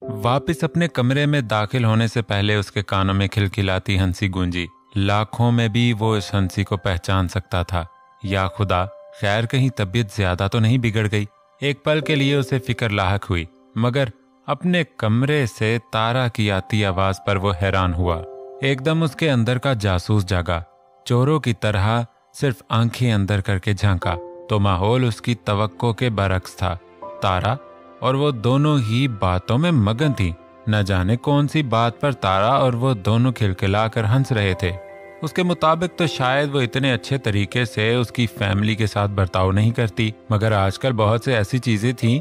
वापस अपने कमरे में दाखिल होने से पहले उसके कानों में खिलखिलाती हंसी गूंजी। लाखों में भी वो इस हंसी को पहचान सकता था। या खुदा, खैर कहीं तबीयत ज्यादा तो नहीं बिगड़ गई। एक पल के लिए उसे फिक्र लाहक हुई, मगर अपने कमरे से तारा की आती आवाज पर वो हैरान हुआ। एकदम उसके अंदर का जासूस जागा। चोरों की तरह सिर्फ आंखें अंदर करके झांका तो माहौल उसकी तवक्को के बरक्स था। तारा और वो दोनों ही बातों में मगन थी। न जाने कौन सी बात पर तारा और वो दोनों खिलखिलाकर हंस रहे थे। उसके मुताबिक तो शायद वो इतने अच्छे तरीके से उसकी फैमिली के साथ बर्ताव नहीं करती, मगर आजकल बहुत से ऐसी चीजें थीं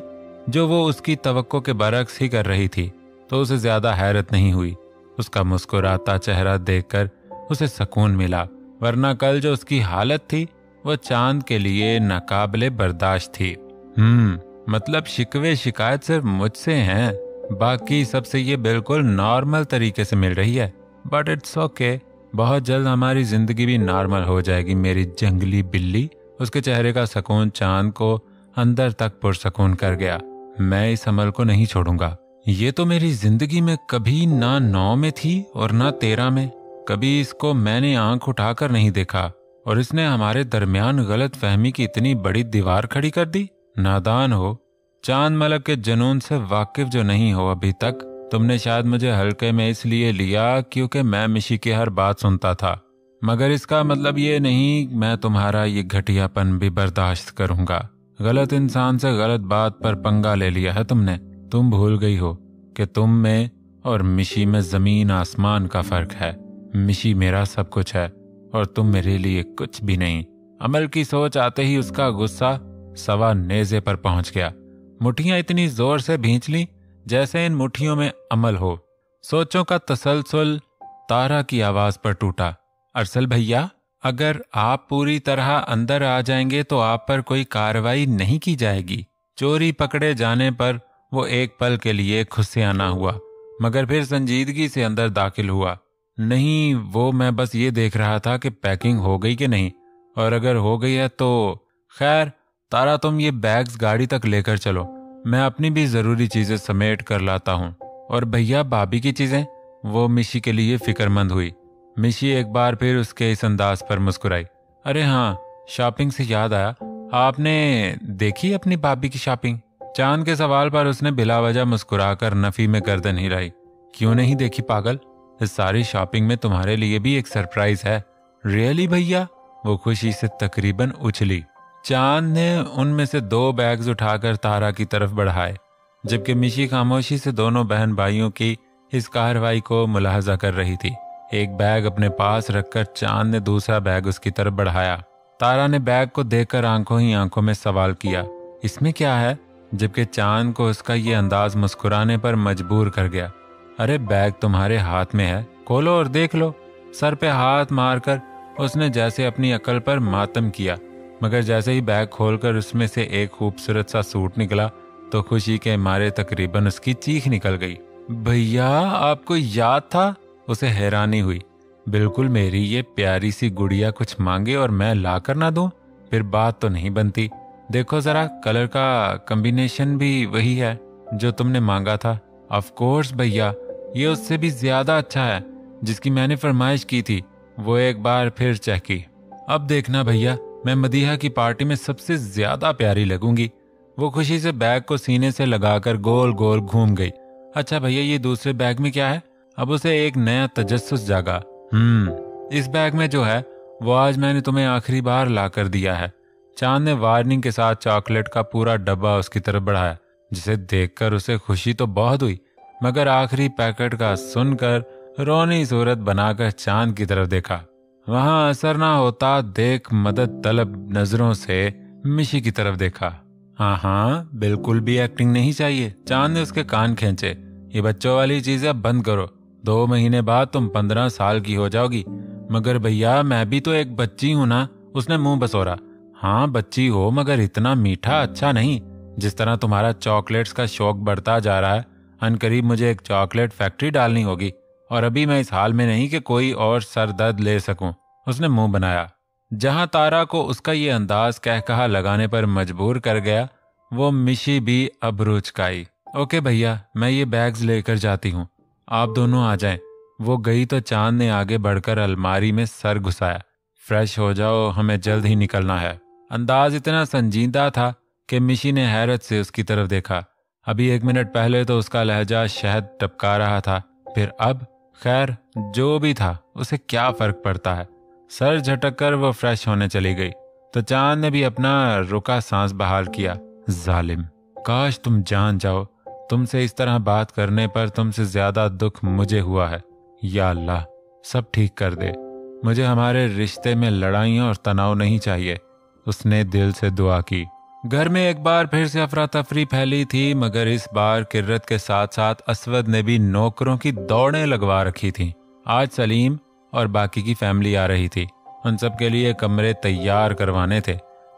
जो वो उसकी तवक्को के बरक्स ही कर रही थी, तो उसे ज्यादा हैरत नहीं हुई। उसका मुस्कुराता चेहरा देखकर उसे सुकून मिला, वरना कल जो उसकी हालत थी वो चांद के लिए नाकाबिले बर्दाश्त थी। मतलब शिकवे शिकायत सिर्फ मुझसे हैं, बाकी सबसे ये बिल्कुल नॉर्मल तरीके से मिल रही है। बट इट्स ओके, बहुत जल्द हमारी जिंदगी भी नॉर्मल हो जाएगी मेरी जंगली बिल्ली। उसके चेहरे का सुकून चांद को अंदर तक पुरसकून कर गया। मैं इस अमल को नहीं छोड़ूंगा। ये तो मेरी जिंदगी में कभी ना 9 में थी और ना 13 में। कभी इसको मैंने आंख उठाकर नहीं देखा और इसने हमारे दरमियान गलत फहमी की इतनी बड़ी दीवार खड़ी कर दी। नादान हो, चांद मलक के जुनून से वाकिफ जो नहीं हो अभी तक। तुमने शायद मुझे हल्के में इसलिए लिया क्योंकि मैं मिशी की हर बात सुनता था, मगर इसका मतलब ये नहीं मैं तुम्हारा ये घटियापन भी बर्दाश्त करूंगा। गलत इंसान से गलत बात पर पंगा ले लिया है तुमने। तुम भूल गई हो कि तुम में और मिशी में जमीन आसमान का फर्क है। मिशी मेरा सब कुछ है और तुम मेरे लिए कुछ भी नहीं। अमल की सोच आते ही उसका गुस्सा सवा नेज़े पर पहुंच गया। मुट्ठियां इतनी जोर से भींच ली जैसे इन मुट्ठियों में अमल हो। सोचों का तसलसल तारा की आवाज पर टूटा। अरसल भैया, अगर आप पूरी तरह अंदर आ जाएंगे तो आप पर कोई कार्रवाई नहीं की जाएगी। चोरी पकड़े जाने पर वो एक पल के लिए खुशियाना हुआ, मगर फिर संजीदगी से अंदर दाखिल हुआ। नहीं, वो मैं बस ये देख रहा था कि पैकिंग हो गई कि नहीं, और अगर हो गई है तो खैर। तारा, तुम ये बैग्स गाड़ी तक लेकर चलो, मैं अपनी भी जरूरी चीजें समेट कर लाता हूँ। और भैया, भाभी की चीजें? वो मिशी के लिए फिक्रमंद हुई। मिशी एक बार फिर उसके इस अंदाज पर मुस्कुराई। अरे हाँ, शॉपिंग से याद आया, आपने देखी अपनी भाभी की शॉपिंग? चांद के सवाल पर उसने बिलावजह मुस्कुराकर नफी में गर्दन हिलाई। क्यों नहीं देखी पागल, इस सारी शॉपिंग में तुम्हारे लिए भी एक सरप्राइज है। रियली भैया? वो खुशी से तकरीबन उछली। चांद ने उनमें से 2 बैग्स उठाकर तारा की तरफ बढ़ाए, जबकि मिशी खामोशी से दोनों बहन भाइयों की इस कार्रवाई को मुलाहजा कर रही थी। एक बैग अपने पास रखकर चांद ने दूसरा बैग उसकी तरफ बढ़ाया। तारा ने बैग को देखकर आंखों ही आंखों में सवाल किया, इसमें क्या है? जबकि चांद को उसका ये अंदाज मुस्कुराने पर मजबूर कर गया। अरे, बैग तुम्हारे हाथ में है, खोलो और देख लो। सर पे हाथ मारकर उसने जैसे अपनी अकल पर मातम किया, मगर जैसे ही बैग खोलकर उसमें से एक खूबसूरत सा सूट निकला तो खुशी के मारे तकरीबन उसकी चीख निकल गई। भैया, आपको याद था? उसे हैरानी हुई। बिल्कुल, मेरी ये प्यारी सी गुड़िया कुछ मांगे और मैं ला कर ना दूं, फिर बात तो नहीं बनती। देखो जरा, कलर का कॉम्बिनेशन भी वही है जो तुमने मांगा था। ऑफ कोर्स भैया, ये उससे भी ज्यादा अच्छा है जिसकी मैंने फरमाइश की थी। वो एक बार फिर चहकी। अब देखना भैया, मैं मदीहा की पार्टी में सबसे ज्यादा प्यारी लगूंगी। वो खुशी से बैग को सीने से लगाकर गोल गोल घूम गई। अच्छा भैया, ये दूसरे बैग में क्या है? अब उसे एक नया तजस्सुस जागा। इस बैग में जो है वो आज मैंने तुम्हें आखिरी बार ला कर दिया है। चांद ने वार्निंग के साथ चॉकलेट का पूरा डब्बा उसकी तरफ बढ़ाया, जिसे देखकर उसे खुशी तो बहुत हुई, मगर आखिरी पैकेट का सुनकर रोनी सूरत बनाकर चांद की तरफ देखा। वहां असर ना होता देख मदद तलब नजरों से मिशी की तरफ देखा। हाँ, बिल्कुल भी एक्टिंग नहीं चाहिए। चांद ने उसके कान खींचे। ये बच्चों वाली चीजें बंद करो, 2 महीने बाद तुम 15 साल की हो जाओगी। मगर भैया, मैं भी तो एक बच्ची हूं ना, उसने मुंह बसोरा। हाँ, बच्ची हो, मगर इतना मीठा अच्छा नहीं। जिस तरह तुम्हारा चॉकलेट्स का शौक बढ़ता जा रहा है, अनकरीब मुझे एक चॉकलेट फैक्ट्री डालनी होगी, और अभी मैं इस हाल में नहीं कि कोई और सरदर्द ले सकूं। उसने मुंह बनाया। जहां तारा को उसका ये अंदाज कहकहा लगाने पर मजबूर कर गया, वो मिशी भी अबरू चुकाई। ओके भैया, मैं ये बैग्स लेकर जाती हूँ, आप दोनों आ जाएं। वो गई तो चांद ने आगे बढ़कर अलमारी में सर घुसाया। फ्रेश हो जाओ, हमें जल्द ही निकलना है। अंदाज इतना संजीदा था कि मिशी ने हैरत से उसकी तरफ देखा। अभी 1 मिनट पहले तो उसका लहजा शहद टपका रहा था, फिर अब खैर जो भी था उसे क्या फर्क पड़ता है। सर झटक कर वो फ्रेश होने चली गई तो चांद ने भी अपना रुका सांस बहाल किया। जालिम, काश तुम जान जाओ, तुमसे इस तरह बात करने पर तुमसे ज्यादा दुख मुझे हुआ है। या अल्लाह, सब ठीक कर दे, मुझे हमारे रिश्ते में लड़ाइयाँ और तनाव नहीं चाहिए। उसने दिल से दुआ की। घर में एक बार फिर से अफरा तफरी फैली थी, मगर इस बार किर्रत के साथ साथ असवद ने भी नौकरों की दौड़ें लगवा रखी थीं। आज सलीम और बाकी की फैमिली आ रही थी। उन सब के लिए कमरे तैयार करवाने थे।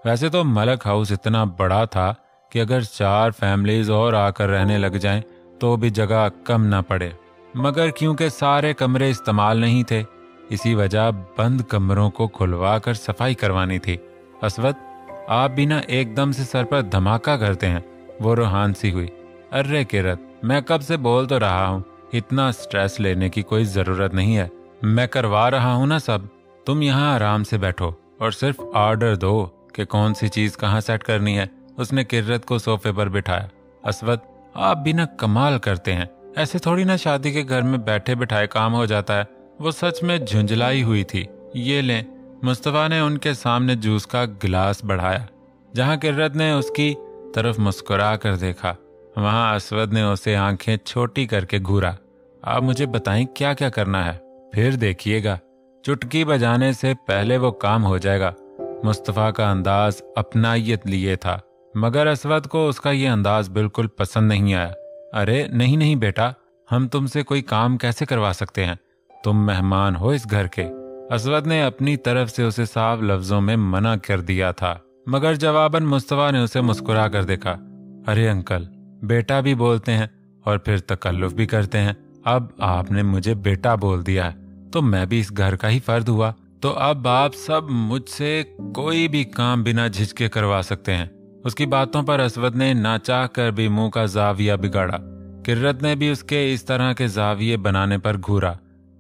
वैसे तो मलक हाउस इतना बड़ा था कि अगर 4 फैमिलीज और आकर रहने लग जाएं तो भी जगह कम ना पड़े, मगर क्योंकि सारे कमरे इस्तेमाल नहीं थे, इसी वजह बंद कमरों को खुलवा कर सफाई करवानी थी। असवद, आप भी ना एकदम से सर पर धमाका करते हैं। वो रूहान सी हुई। अर्रे किरत, मैं कब से बोल तो रहा हूँ, इतना स्ट्रेस लेने की कोई जरूरत नहीं है, मैं करवा रहा हूँ ना सब। तुम यहाँ आराम से बैठो और सिर्फ ऑर्डर दो कि कौन सी चीज कहाँ सेट करनी है। उसने किर्रत को सोफे पर बिठाया। असवद, आप भी ना कमाल करते हैं, ऐसे थोड़ी ना शादी के घर में बैठे बिठाए काम हो जाता है। वो सच में झुंझलाई हुई थी। ये लें। मुस्तफा ने उनके सामने जूस का गिलास बढ़ाया। जहां किर्रत ने उसकी तरफ मुस्कुरा कर देखा, वहां असवद ने उसे आंखें छोटी करके घूरा। आप मुझे बताएं क्या क्या करना है, फिर देखिएगा, चुटकी बजाने से पहले वो काम हो जाएगा। मुस्तफा का अंदाज अपनायत लिए था, मगर असवद को उसका ये अंदाज बिल्कुल पसंद नहीं आया। अरे नहीं नहीं बेटा, हम तुमसे कोई काम कैसे करवा सकते हैं, तुम मेहमान हो इस घर के। असवद ने अपनी तरफ से उसे साफ लफ्जों में मना कर दिया था, मगर जवाबन मुस्तफा ने उसे मुस्कुरा कर देखा। अरे अंकल, बेटा भी बोलते हैं और फिर तकल्लुफ भी करते हैं। अब आपने मुझे बेटा बोल दिया है तो मैं भी इस घर का ही फर्द हुआ, तो अब आप सब मुझसे कोई भी काम बिना झिझके करवा सकते हैं। उसकी बातों पर असवद ने ना चाह कर भी मुंह का जाविया बिगाड़ा। किर्रत ने भी उसके इस तरह के जाविये बनाने पर घूरा,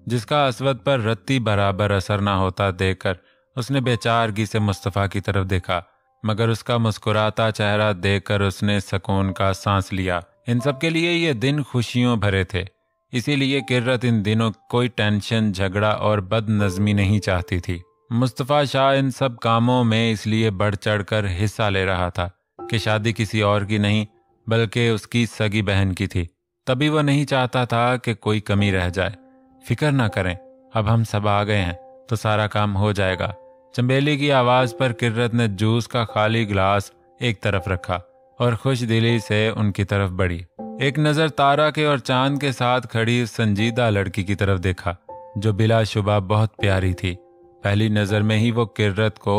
जिसका असवद पर रत्ती बराबर असर ना होता देखकर उसने बेचारगी से मुस्तफा की तरफ देखा, मगर उसका मुस्कुराता चेहरा देखकर उसने सुकून का सांस लिया। इन सब के लिए ये दिन खुशियों भरे थे, इसीलिए किर्रत इन दिनों कोई टेंशन, झगड़ा और बदनज़मी नहीं चाहती थी। मुस्तफा शाह इन सब कामों में इसलिए बढ़ चढ़कर हिस्सा ले रहा था कि शादी किसी और की नहीं बल्कि उसकी सगी बहन की थी। तभी वो नहीं चाहता था कि कोई कमी रह जाए। फिक्र ना करें, अब हम सब आ गए हैं तो सारा काम हो जाएगा। चंबेली की आवाज पर किर्रत ने जूस का खाली गिलास एक तरफ रखा और खुश दिली से उनकी तरफ बढ़ी। एक नजर तारा के और चांद के साथ खड़ी उस संजीदा लड़की की तरफ देखा, जो बिलाशुबा बहुत प्यारी थी। पहली नजर में ही वो किर्रत को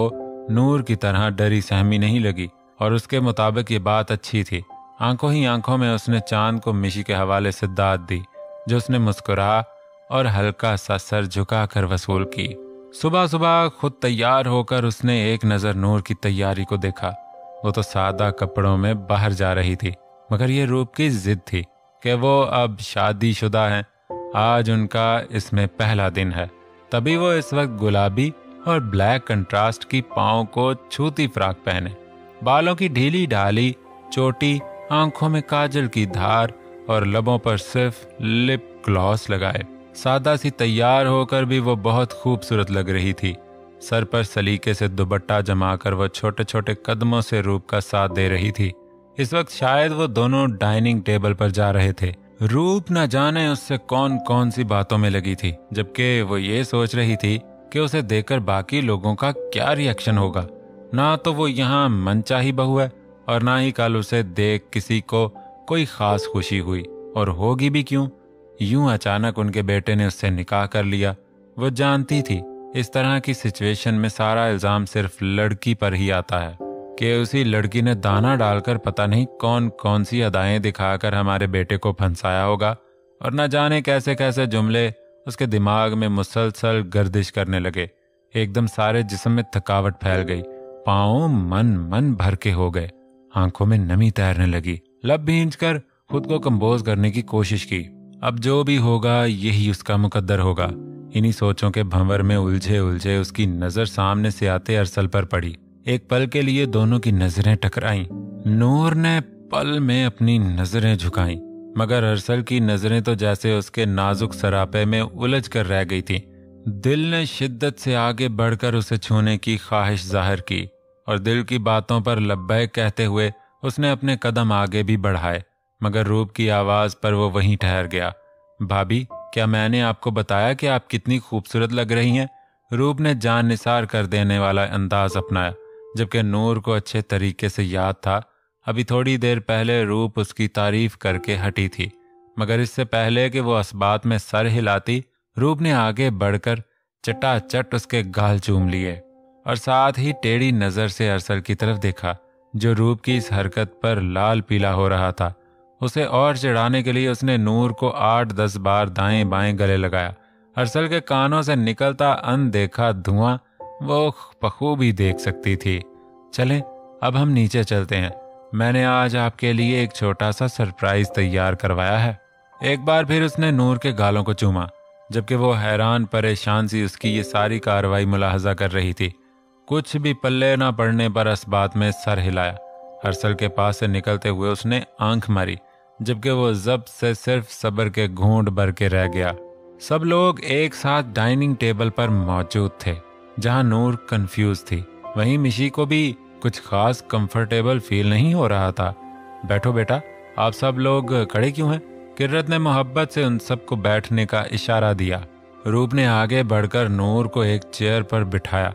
नूर की तरह डरी सहमी नहीं लगी और उसके मुताबिक ये बात अच्छी थी। आंखों ही आंखों में उसने चांद को मिशी के हवाले से दाद दी, जो उसने मुस्कुरा और हल्का सा सर झुकाकर वसूल की। सुबह सुबह खुद तैयार होकर उसने एक नजर नूर की तैयारी को देखा। वो तो सादा कपड़ों में बाहर जा रही थी, मगर ये रूप की जिद थी कि वो अब शादीशुदा हैं। आज उनका इसमें पहला दिन है, तभी वो इस वक्त गुलाबी और ब्लैक कंट्रास्ट की पाँव को छूती फ्राक पहने, बालों की ढीली ढाली चोटी, आंखों में काजल की धार और लबों पर सिर्फ लिप ग्लॉस लगाए। सादा सी तैयार होकर भी वो बहुत खूबसूरत लग रही थी। सर पर सलीके से दुपट्टा जमाकर वो छोटे छोटे कदमों से रूप का साथ दे रही थी। इस वक्त शायद वो दोनों डाइनिंग टेबल पर जा रहे थे। रूप न जाने उससे कौन कौन सी बातों में लगी थी, जबकि वो ये सोच रही थी कि उसे देखकर बाकी लोगों का क्या रिएक्शन होगा। ना तो वो यहाँ मनचाही बहू है और ना ही कल उसे देख किसी को कोई खास खुशी हुई, और होगी भी क्यों। यूं अचानक उनके बेटे ने उससे निकाह कर लिया। वो जानती थी इस तरह की सिचुएशन में सारा इल्जाम सिर्फ लड़की पर ही आता है कि उसी लड़की ने दाना डालकर पता नहीं कौन कौन सी अदाएं दिखाकर हमारे बेटे को फंसाया होगा, और न जाने कैसे कैसे जुमले उसके दिमाग में मुसलसल गर्दिश करने लगे। एकदम सारे जिस्म में थकावट फैल गई, पाँव मन मन भर के हो गए, आंखों में नमी तैरने लगी। लब भींचकर खुद को कंपोज करने की कोशिश की। अब जो भी होगा यही उसका मुकद्दर होगा। इन्हीं सोचों के भंवर में उलझे उलझे उसकी नजर सामने से आते अरसल पर पड़ी। एक पल के लिए दोनों की नजरें टकराईं। नूर ने पल में अपनी नजरें झुकाईं, मगर अरसल की नजरें तो जैसे उसके नाजुक सरापे में उलझ कर रह गई थी। दिल ने शिद्दत से आगे बढ़कर उसे छूने की ख्वाहिश जाहिर की और दिल की बातों पर लब्बैक कहते हुए उसने अपने कदम आगे भी बढ़ाए, मगर रूप की आवाज पर वो वहीं ठहर गया। भाभी, क्या मैंने आपको बताया कि आप कितनी खूबसूरत लग रही हैं? रूप ने जान निसार कर देने वाला अंदाज अपनाया, जबकि नूर को अच्छे तरीके से याद था अभी थोड़ी देर पहले रूप उसकी तारीफ करके हटी थी। मगर इससे पहले कि वो इस बात में सर हिलाती, रूप ने आगे बढ़कर चटाचट उसके गाल चूम लिए और साथ ही टेढ़ी नजर से अरसल की तरफ देखा, जो रूप की इस हरकत पर लाल पीला हो रहा था। उसे और चिढ़ाने के लिए उसने नूर को 8-10 बार दाएं बाएं गले लगाया। अरसल के कानों से निकलता अनदेखा धुआं वो बखूबी देख सकती थी। चलें, अब हम नीचे चलते हैं। मैंने आज आपके लिए एक छोटा सा सरप्राइज तैयार करवाया है। एक बार फिर उसने नूर के गालों को चूमा, जबकि वो हैरान परेशान सी उसकी ये सारी कार्रवाई मुलाहजा कर रही थी। कुछ भी पल्ले ना पड़ने पर इस बात में सर हिलाया। अरसल के पास से निकलते हुए उसने आंख मारी, जबकि वो जब्त से सिर्फ सब्र के घूंट भर के रह गया। सब लोग एक साथ डाइनिंग टेबल पर मौजूद थे, जहां नूर कंफ्यूज थी। वहीं मिशी को भी कुछ खास कंफर्टेबल फील नहीं हो रहा था। बैठो बेटा, आप सब लोग खड़े क्यों हैं? किर्रत ने मोहब्बत से उन सबको बैठने का इशारा दिया। रूप ने आगे बढ़कर नूर को एक चेयर पर बिठाया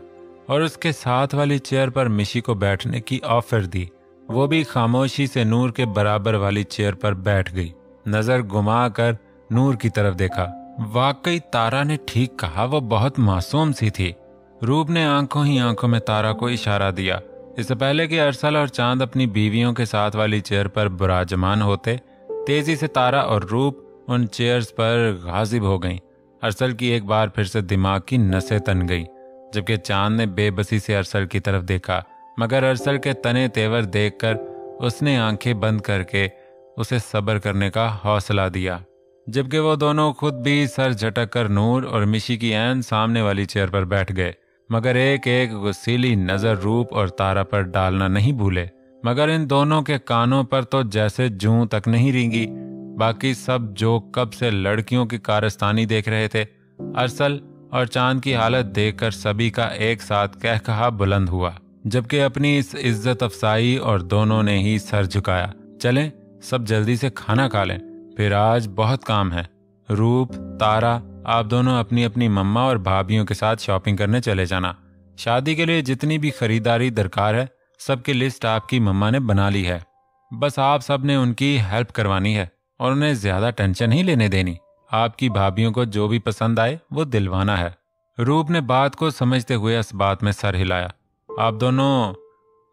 और उसके साथ वाली चेयर पर मिशी को बैठने की ऑफर दी। वो भी खामोशी से नूर के बराबर वाली चेयर पर बैठ गई। नजर घुमाकर नूर की तरफ देखा। वाकई तारा ने ठीक कहा, वो बहुत मासूम सी थी। रूप ने आंखों ही आंखों में तारा को इशारा दिया। इससे पहले कि अरसल और चांद अपनी बीवियों के साथ वाली चेयर पर बुराजमान होते, तेजी से तारा और रूप उन चेयर्स पर गाजिब हो गईं। अरसल की एक बार फिर से दिमाग की नसें तन गईं, जबकि चांद ने बेबसी से अरसल की तरफ देखा, मगर अरसल के तने तेवर देखकर उसने आंखें बंद करके उसे सब्र करने का हौसला दिया। जबकि वो दोनों खुद भी सर झटक कर नूर और मिशी की ऐन सामने वाली चेयर पर बैठ गए, मगर एक एक गुस्सीली नजर रूप और तारा पर डालना नहीं भूले। मगर इन दोनों के कानों पर तो जैसे जूं तक नहीं रेंगी। बाकी सब जो कब से लड़कियों की कारस्तानी देख रहे थे, अरसल और चांद की हालत देखकर सभी का एक साथ कहकहा बुलंद हुआ, जबकि अपनी इस इज्जत अफसाई और दोनों ने ही सर झुकाया। चलें, सब जल्दी से खाना खा लें, फिर आज बहुत काम है। रूप, तारा, आप दोनों अपनी अपनी मम्मा और भाभियों के साथ शॉपिंग करने चले जाना। शादी के लिए जितनी भी खरीदारी दरकार है, सबकी लिस्ट आपकी मम्मा ने बना ली है। बस आप सब ने उनकी हेल्प करवानी है और उन्हें ज्यादा टेंशन नहीं लेने देनी। आपकी भाभियों को जो भी पसंद आए वो दिलवाना है। रूप ने बात को समझते हुए इस बात में सर हिलाया। आप दोनों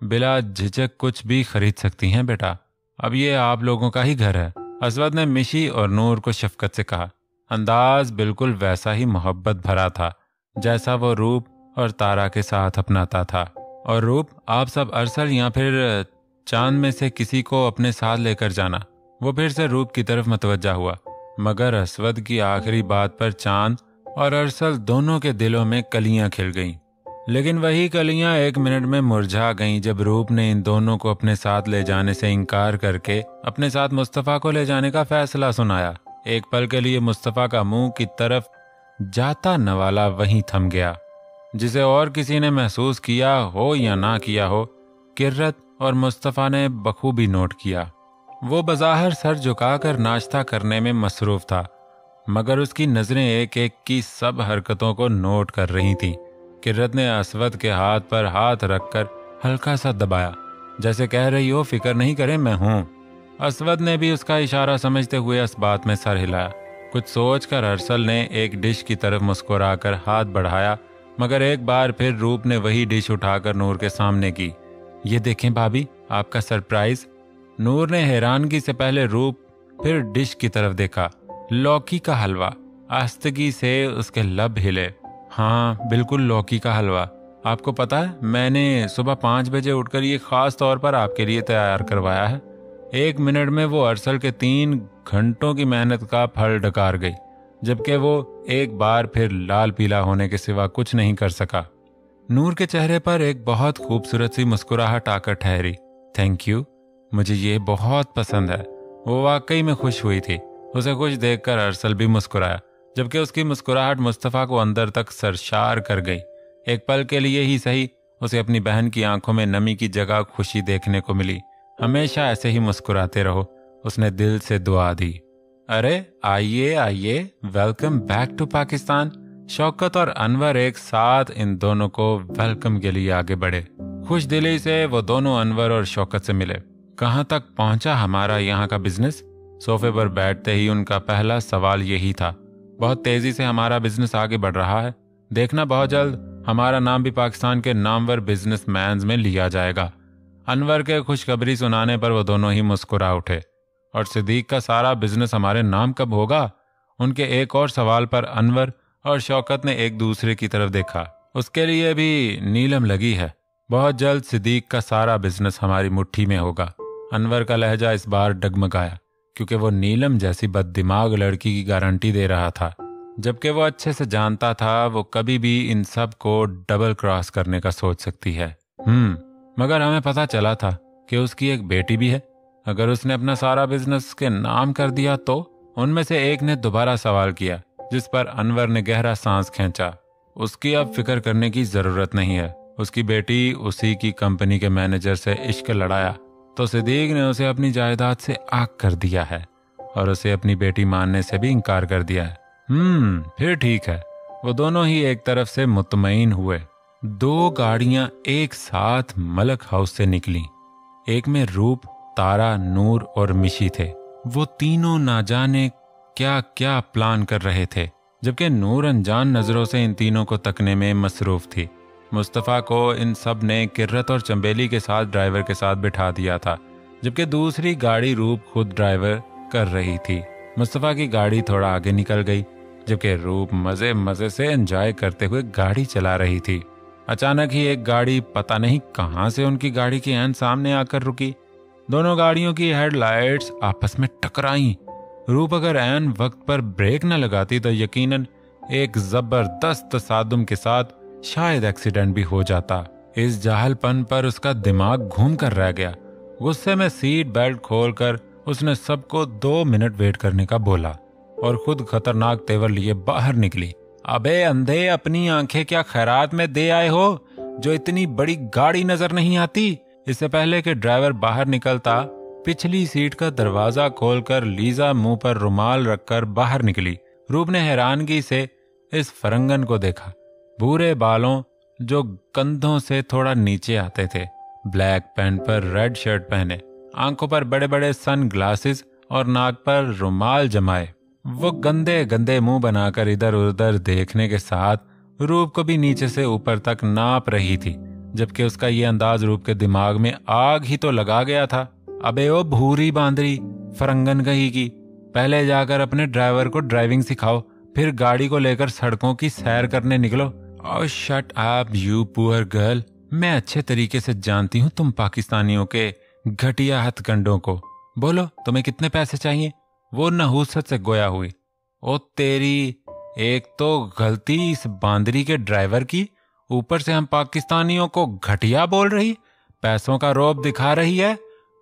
बिला झिझक कुछ भी खरीद सकती हैं बेटा, अब ये आप लोगों का ही घर है। असवद ने मिशी और नूर को शफकत से कहा। अंदाज बिल्कुल वैसा ही मोहब्बत भरा था जैसा वो रूप और तारा के साथ अपनाता था। और रूप, आप सब अरसल या फिर चांद में से किसी को अपने साथ लेकर जाना। वो फिर से रूप की तरफ मतवज्जा हुआ, मगर असवद की आखिरी बात पर चांद और अरसल दोनों के दिलों में कलियां खिल गईं। लेकिन वही कलियां 1 मिनट में मुरझा गईं जब रूप ने इन दोनों को अपने साथ ले जाने से इनकार करके अपने साथ मुस्तफ़ा को ले जाने का फैसला सुनाया। एक पल के लिए मुस्तफ़ा का मुंह की तरफ जाता नवाला वहीं थम गया। जिसे और किसी ने महसूस किया हो या ना किया हो, किर्रत और मुस्तफ़ा ने बखूबी नोट किया। वो बज़ाहिर सर झुकाकर नाश्ता करने में मसरूफ था, मगर उसकी नजरें एक एक की सब हरकतों को नोट कर रही थीं। किर्रत ने असवद के हाथ पर हाथ रखकर हल्का सा दबाया, जैसे कह रही हो फिक्र नहीं करें, मैं हूं। असवद ने भी उसका इशारा समझते हुए इस बात में सर हिलाया। कुछ सोचकर अरसल ने एक डिश की तरफ मुस्कुराकर हाथ बढ़ाया, मगर एक बार फिर रूप ने वही डिश उठाकर नूर के सामने की। ये देखें भाभी, आपका सरप्राइज। नूर ने हैरानगी से पहले रूप फिर डिश की तरफ देखा। लौकी का हलवा। आस्तगी से उसके लब हिले। हाँ, बिल्कुल लौकी का हलवा। आपको पता है, मैंने सुबह 5 बजे उठकर ये खास तौर पर आपके लिए तैयार करवाया है। 1 मिनट में वो अरसल के 3 घंटों की मेहनत का फल डकार गई, जबकि वो एक बार फिर लाल पीला होने के सिवा कुछ नहीं कर सका। नूर के चेहरे पर एक बहुत खूबसूरत सी मुस्कुराहट आकर ठहरी। थैंक यू, मुझे ये बहुत पसंद है। वो वाकई में खुश हुई थी। उसे खुश देखकर अरसल भी मुस्कुराया, जबकि उसकी मुस्कुराहट मुस्तफ़ा को अंदर तक सरशार कर गई। एक पल के लिए ही सही, उसे अपनी बहन की आंखों में नमी की जगह खुशी देखने को मिली। हमेशा ऐसे ही मुस्कुराते रहो, उसने दिल से दुआ दी। अरे आइए आइए, welcome back to Pakistan. Shaukat और अनवर एक साथ इन दोनों को वेलकम के लिए आगे बढ़े। खुश दिली से वो दोनों अनवर और शौकत से मिले। कहाँ तक पहुंचा हमारा यहाँ का बिजनेस? सोफे पर बैठते ही उनका पहला सवाल यही था। बहुत तेजी से हमारा बिजनेस आगे बढ़ रहा है। देखना, बहुत जल्द हमारा नाम भी पाकिस्तान के नामवर बिजनेसमैन्स में लिया जाएगा। अनवर के खुशखबरी सुनाने पर वो दोनों ही मुस्कुरा उठे। और सिद्दीक का सारा बिजनेस हमारे नाम कब होगा? उनके एक और सवाल पर अनवर और शौकत ने एक दूसरे की तरफ देखा। उसके लिए भी नीलम लगी है। बहुत जल्द सिद्दीक का सारा बिजनेस हमारी मुट्ठी में होगा। अनवर का लहजा इस बार डगमगाया, क्योंकि वो नीलम जैसी बददिमाग लड़की की गारंटी दे रहा था, जबकि वो अच्छे से जानता था वो कभी भी इन सब को डबल क्रॉस करने का सोच सकती है। मगर हमें पता चला था कि उसकी एक बेटी भी है। अगर उसने अपना सारा बिजनेस के नाम कर दिया तो? उनमें से एक ने दोबारा सवाल किया, जिस पर अनवर ने गहरा सांस खींचा। उसकी अब फिक्र करने की जरूरत नहीं है। उसकी बेटी उसी की कंपनी के मैनेजर से इश्क लड़ाया तो सिद्दीक ने उसे अपनी जायदाद से आग कर दिया है और उसे अपनी बेटी मानने से भी इनकार कर दिया है। फिर ठीक है। वो दोनों ही एक तरफ से मुतमईन हुए। 2 गाड़ियां एक साथ मलक हाउस से निकली। एक में रूप, तारा, नूर और मिशी थे। वो तीनों ना जाने क्या क्या प्लान कर रहे थे, जबकि नूर अनजान नजरों से इन तीनों को तकने में मसरूफ थी। मुस्तफ़ा को इन सब ने किर्रत और चंबेली के साथ ड्राइवर के साथ बिठा दिया था, जबकि दूसरी गाड़ी रूप खुद ड्राइवर कर रही थी। मुस्तफ़ा की गाड़ी थोड़ा आगे निकल गई, जबकि रूप मजे मजे से एंजॉय करते हुए गाड़ी चला रही थी। अचानक ही एक गाड़ी पता नहीं कहां से उनकी गाड़ी के ऐन सामने आकर रुकी। दोनों गाड़ियों की हेडलाइट्स आपस में टकराईं। रूप अगर ऐन वक्त पर ब्रेक न लगाती तो यकीनन एक जबरदस्त तसादुम के साथ शायद एक्सीडेंट भी हो जाता। इस जाहलपन पर उसका दिमाग घूम कर रह गया। गुस्से में सीट बेल्ट खोलकर उसने सबको 2 मिनट वेट करने का बोला और खुद खतरनाक तेवर लिए बाहर निकली। अबे अंधे, अपनी आंखें क्या खैरात में दे आए हो जो इतनी बड़ी गाड़ी नजर नहीं आती? इससे पहले कि ड्राइवर बाहर निकलता, पिछली सीट का दरवाजा खोलकर लीजा मुंह पर रुमाल रखकर बाहर निकली। रूप ने हैरानगी से इस फरंगन को देखा। भूरे बालों जो कंधों से थोड़ा नीचे आते थे, ब्लैक पैंट पर रेड शर्ट पहने, आंखों पर बड़े बड़े सन ग्लासेस और नाक पर रुमाल जमाए, वो गंदे गंदे मुंह बनाकर इधर उधर देखने के साथ रूप को भी नीचे से ऊपर तक नाप रही थी, जबकि उसका ये अंदाज रूप के दिमाग में आग ही तो लगा गया था। अबे ओ भूरी बांदरी, फरंगन कहीं की, पहले जाकर अपने ड्राइवर को ड्राइविंग सिखाओ, फिर गाड़ी को लेकर सड़कों की सैर करने निकलो। Oh shut up you poor girl. मैं अच्छे तरीके से जानती हूँ तुम पाकिस्तानियों के घटिया हथकंडों को। बोलो तुम्हें कितने पैसे चाहिए? वो नहूसत से गोया हुई। ओ तेरी, एक तो गलती इस बांदरी के ड्राइवर की, ऊपर से हम पाकिस्तानियों को घटिया बोल रही, पैसों का रौब दिखा रही है।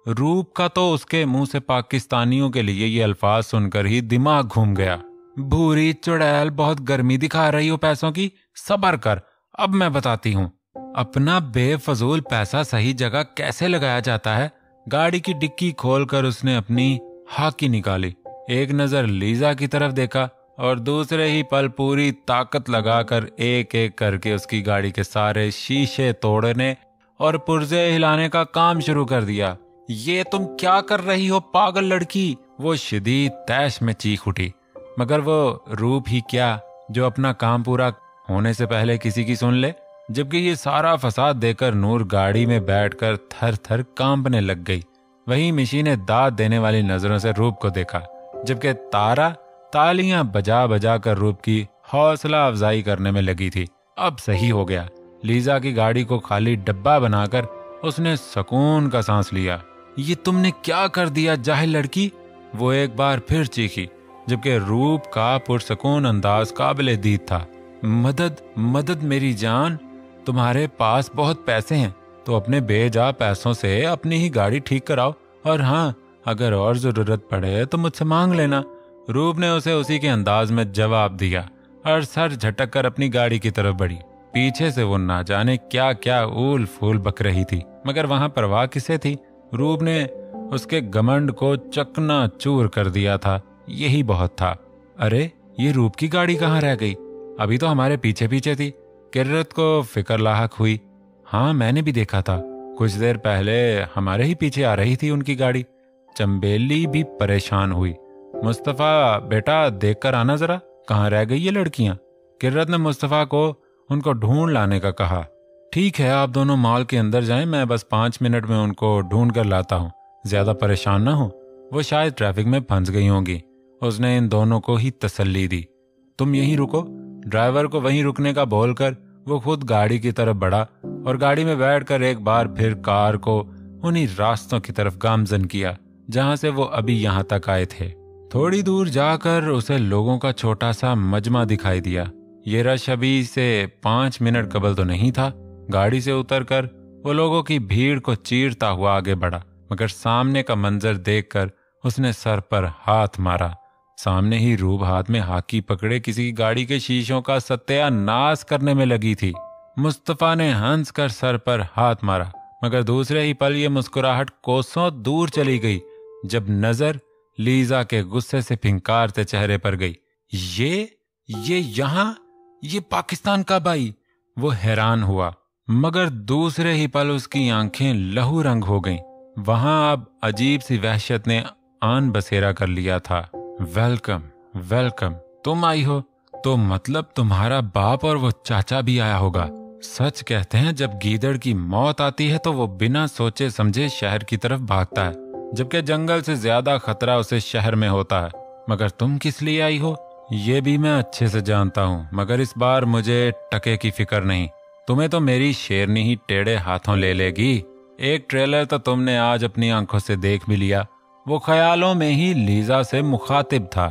रूप का तो उसके मुंह से पाकिस्तानियों के लिए ये अल्फाज सुनकर ही दिमाग घूम गया। भूरी चुड़ैल, बहुत गर्मी दिखा रही हो पैसों की, सब्र कर, अब मैं बताती हूँ। अपना बेफजूल पैसा सही जगह कैसे लगाया जाता है। गाड़ी की डिक्की खोलकर उसने अपनी हाकी निकाली, एक नजर लीजा की तरफ देखा और दूसरे ही पल पूरी ताकत लगाकर एक एक करके उसकी गाड़ी के सारे शीशे तोड़ने और पुर्जे हिलाने का काम शुरू कर दिया। ये तुम क्या कर रही हो पागल लड़की? वो शदीद तैश में चीख उठी, मगर वो रूप ही क्या जो अपना काम पूरा होने से पहले किसी की सुन ले। जबकि ये सारा फसाद देकर नूर गाड़ी में बैठकर थर थर कांपने लग गई। वहीं मिशी ने दाद देने वाली नजरों से रूप को देखा, जबकि तारा तालियां बजा बजा कर रूप की हौसला अफजाई करने में लगी थी। अब सही हो गया। लीजा की गाड़ी को खाली डब्बा बनाकर उसने सुकून का सांस लिया। ये तुमने क्या कर दिया जाहिल लड़की, वो एक बार फिर चीखी, जबकि रूप का पुरसकून अंदाज काबिले दीद था। मदद मदद मेरी जान, तुम्हारे पास बहुत पैसे हैं तो अपने बेजा पैसों से अपनी ही गाड़ी ठीक कराओ, और हाँ, अगर और जरूरत पड़े तो मुझसे मांग लेना। रूप ने उसे उसी के अंदाज में जवाब दिया और सर झटक कर अपनी गाड़ी की तरफ बढ़ी। पीछे से वो ना जाने क्या क्या ऊल फूल बक रही थी, मगर वहां परवाह किसे थी। रूप ने उसके घमंड को चकना चूर कर दिया था, यही बहुत था। अरे ये रूप की गाड़ी कहाँ रह गई, अभी तो हमारे पीछे पीछे थी। किर्रत को फिक्र लाहक हुई। हाँ, मैंने भी देखा था, कुछ देर पहले हमारे ही पीछे आ रही थी उनकी गाड़ी। चंबेली भी परेशान हुई। मुस्तफा बेटा देख कर आना जरा, कहाँ रह गई ये लड़कियां। किर्रत ने मुस्तफा को उनको ढूंढ लाने का कहा। ठीक है, आप दोनों मॉल के अंदर जाएं, मैं बस 5 मिनट में उनको ढूंढ कर लाता हूँ, ज्यादा परेशान ना हो, वो शायद ट्रैफिक में फंस गई होंगी। उसने इन दोनों को ही तसल्ली दी। तुम यहीं रुको। ड्राइवर को वहीं रुकने का बोलकर वो खुद गाड़ी की तरफ बढ़ा और गाड़ी में बैठकर एक बार फिर कार को उन्हीं रास्तों की तरफ गामजन किया जहां से वो अभी यहां तक आए थे। थोड़ी दूर जाकर उसे लोगों का छोटा सा मजमा दिखाई दिया। ये रश अभी से 5 मिनट कबल तो नहीं था। गाड़ी से उतरकर वो लोगों की भीड़ को चीरता हुआ आगे बढ़ा, मगर सामने का मंजर देखकर उसने सर पर हाथ मारा। सामने ही रूप हाथ में हाकी पकड़े किसी गाड़ी के शीशों का सत्यानाश करने में लगी थी। मुस्तफा ने हंस कर सर पर हाथ मारा, मगर दूसरे ही पल ये मुस्कुराहट कोसों दूर चली गई जब नजर लीजा के गुस्से से फिंकारते चेहरे पर गई। ये यहाँ, ये पाकिस्तान कब आई? वो हैरान हुआ, मगर दूसरे ही पल उसकी आंखें लहू रंग हो गईं। वहां अब अजीब सी वहशत ने आन बसेरा कर लिया था। वेलकम वेलकम, तुम आई हो तो मतलब तुम्हारा बाप और वो चाचा भी आया होगा। सच कहते हैं जब गीदड़ की मौत आती है तो वो बिना सोचे समझे शहर की तरफ भागता है, जबकि जंगल से ज्यादा खतरा उसे शहर में होता है। मगर तुम किस लिए आई हो ये भी मैं अच्छे से जानता हूँ, मगर इस बार मुझे टके की फिक्र नहीं। तुम्हें तो मेरी शेरनी ही टेढ़े हाथों ले लेगी। एक ट्रेलर तो तुमने आज अपनी आंखों से देख भी लिया, वो ख्यालों में ही लीजा से मुखातिब था।